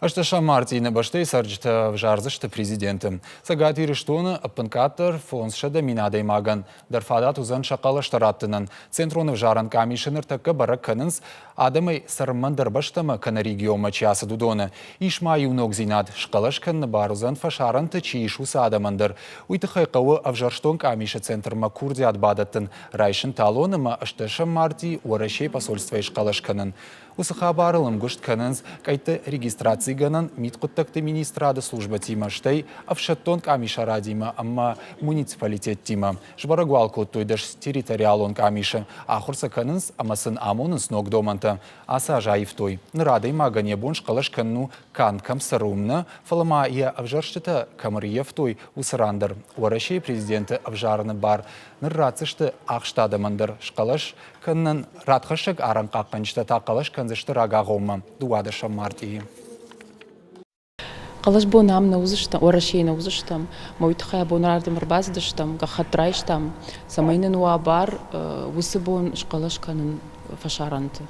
Ашташа Мартина баштай сарджта вжарзышты президенті. Сагати рештоны аппынкаттыр фонсшада минадай маган. Дарфадат узан шақалы штараттынын. Центроны вжаран камишыныр такка барак кынынс адамай сармандар баштама кана региома часы дудоны. Ишма юнок зинад. Шқалаш кынны бар узан фашаранты чиишуса адамандыр. Уйтықай қауы авжарштон камиша центр макурди адбадаттын. Райшын талоныма Ашташа Марти уарашей посольства шқалаш кынын. Усыха барылым гушт кынынс кайты регистрация ганан митқуттакты министрады служба тима штай авшаттон камиша радима, амма муниципалитет тима. Жбарагуалку тойдаш территориалон камиша. Ахурса кынынс амасын амонынс ног доманта. Аса жайв той. Нрадай магане бон шқалаш кынну канкам сарумна. Фалама я авжарштыта камарьев той усарандар. Уарашей президенты авжарны бар. Нрацышты ақштадамандар. Шқалаш кыннан радхашык аранқаққанчта тақалаш канзышты рагағома. Дуадаша Марти. Қалаш бон ам наузыштам, орашей наузыштам, мойтхая бон рардым рбаздыштам, гахатрайштам, самайнын уа бар, усы бон шқалаш канын фашаранты.